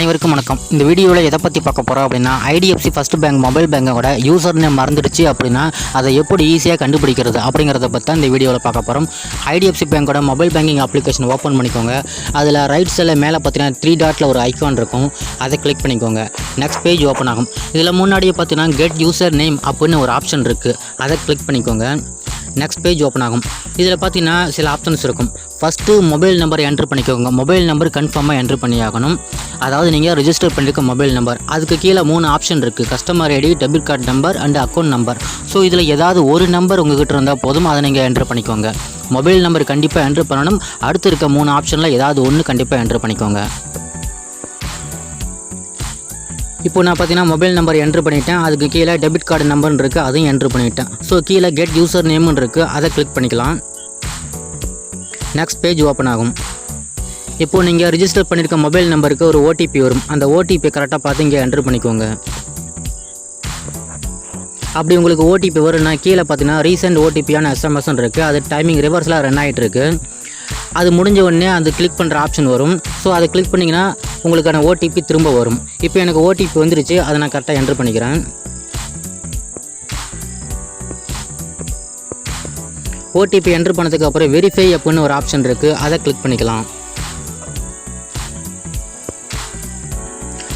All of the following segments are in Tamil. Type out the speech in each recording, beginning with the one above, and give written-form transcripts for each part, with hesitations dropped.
அனைவருக்கும் வணக்கம். இந்த வீடியோவில் எதை பற்றி பார்க்க போகிறோம் அப்படின்னா, ஐடிஎஃப்சி ஃபர்ஸ்ட் பேங்க் மொபைல் பேங்கோட யூசர் நேம் மறந்துடுச்சு அப்படின்னா அதை எப்படி ஈஸியாக கண்டுபிடிக்கிறது அப்படிங்கிறத பற்றி தான் இந்த வீடியோவில் பார்க்க போகிறோம். ஐடிஎஃப்சி பேங்கோட மொபைல் பேங்கிங் அப்ளிகேஷன் ஓப்பன் பண்ணிக்கோங்க. அதில் ரைட் சைடில் மேலே பார்த்தீங்கன்னா 3 டாட்டில் ஒரு ஐக்கான் இருக்கும், அதை கிளிக் பண்ணிக்கோங்க. நெக்ஸ்ட் பேஜ் ஓப்பன் ஆகும். இதில் முன்னாடியே பார்த்தீங்கன்னா கெட் யூசர் நேம் அப்படின்னு ஒரு ஆப்ஷன் இருக்குது, அதை கிளிக் பண்ணிக்கோங்க. நெக்ஸ்ட் பேஜ் ஓப்பன் ஆகும். இதில் பார்த்தீங்கன்னா சில ஆப்ஷன்ஸ் இருக்கும். ஃபஸ்ட்டு மொபைல் நம்பர் என்ட்ரு பண்ணிக்கோங்க. மொபைல் நம்பர் கன்ஃபார்மாக என்ட்ரு பண்ணியாகணும். அதாவது நீங்கள் ரிஜிஸ்டர் பண்ணியிருக்க மொபைல் நம்பர். அதுக்கு கீழே 3 ஆப்ஷன் இருக்குது, customer ID, debit card number and account number. So இதில் ஏதாவது ஒரு நம்பர் உங்ககிட்ட இருந்தால் போதும், அதை நீங்கள் என்ட்ரு பண்ணிக்கோங்க. மொபைல் நம்பர் கண்டிப்பாக என்ட்ரு பண்ணணும். அடுத்து இருக்க 3 ஆப்ஷனில் ஏதாவது ஒன்று கண்டிப்பாக என்ட்ரு பண்ணிக்கோங்க. இப்போ நான் பார்த்தீங்கன்னா மொபைல் நம்பர் என்ட்ரு பண்ணிட்டேன். அதுக்கு கீழே டெபிட் கார்டு நம்பர்னு இருக்குது, அதையும் என்ட்ரு பண்ணிட்டேன். ஸோ கீழே கெட் யூசர் நேம்னு இருக்குது, அதை கிளிக் பண்ணிக்கலாம். நெக்ஸ்ட் பேஜ் ஓப்பன் ஆகும். இப்போது நீங்கள் ரிஜிஸ்டர் பண்ணியிருக்க மொபைல் நம்பருக்கு ஒரு ஓடிபி வரும். அந்த ஓடிபி கரெக்டாக பார்த்து இங்கே என்ட்ரு பண்ணிக்கோங்க. அப்படி உங்களுக்கு ஓடிபி வரும்னா கீழே பார்த்தீங்கன்னா ரீசெண்ட் ஓடிபியான எஸ்எம்எஸ்ன்னு இருக்குது, அது டைமிங் ரிவர்ஸில் ரன் ஆகிட்டு இருக்குது. அது முடிஞ்ச உடனே அந்த கிளிக் பண்ணுற ஆப்ஷன் வரும். ஸோ அதை கிளிக் பண்ணிங்கன்னா உங்களுக்கான ஓடிபி திரும்ப வரும். இப்போ எனக்கு ஓடிபி வந்துருச்சு, அதை நான் கரெக்டாக என்ட்ரு பண்ணிக்கிறேன். ஓடிபி என்ட்ரு பண்ணதுக்கு அப்புறம் வெரிஃபை அப்படின்னு ஒரு ஆப்ஷன் இருக்குது, அதை கிளிக் பண்ணிக்கலாம்.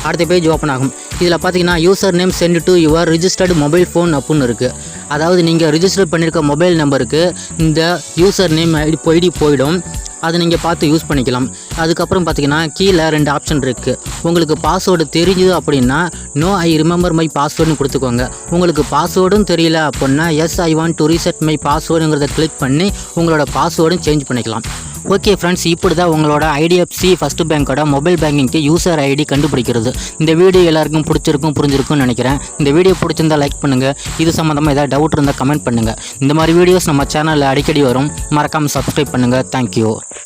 அடுத்த பேஜ் ஓப்பன் ஆகும். இதில் பார்த்தீங்கன்னா user name sent to your registered mobile phone அப்படின்னு இருக்குது. அதாவது நீங்கள் ரிஜிஸ்டர் பண்ணியிருக்க மொபைல் நம்பருக்கு இந்த யூசர் நேம் ஐடி போயிடும். அதை நீங்கள் பார்த்து யூஸ் பண்ணிக்கலாம். அதுக்கப்புறம் பார்த்தீங்கன்னா கீழே 2 ஆப்ஷன் இருக்குது. உங்களுக்கு பாஸ்வேர்டு தெரிஞ்சுது அப்படின்னா நோ ஐ ரிமெம்பர் மை பாஸ்வேர்டுன்னு கொடுத்துக்கோங்க. உங்களுக்கு பாஸ்வேர்டும் தெரியல அப்படின்னா yes I want to reset my பாஸ்வேர்டுங்கிறத கிளிக் பண்ணி உங்களோட பாஸ்வேர்டும் சேஞ்ச் பண்ணிக்கலாம். ஓகே ஃப்ரெண்ட்ஸ், இப்படி தான் உங்களோட ஐடிஎஃப்சி ஃபர்ஸ்ட் பேங்கோட மொபைல் பேங்கிங்க்கு யூசர் ஐடி கண்டுபிடிக்கிறது. இந்த வீடியோ எல்லாருக்கும் பிடிச்சிருக்கும், புரிஞ்சிருக்கும்னு நினைக்கிறேன். இந்த வீடியோ பிடிச்சிருந்தால் லைக் பண்ணுங்கள். இது சம்மந்தமாக ஏதாவது டவுட் இருந்தால் கமெண்ட் பண்ணுங்கள். இந்த மாதிரி வீடியோஸ் நம்ம சேனலில் அடிக்கடி வரும், மறக்காமல் சப்ஸ்கிரைப் பண்ணுங்கள். தேங்க்யூ.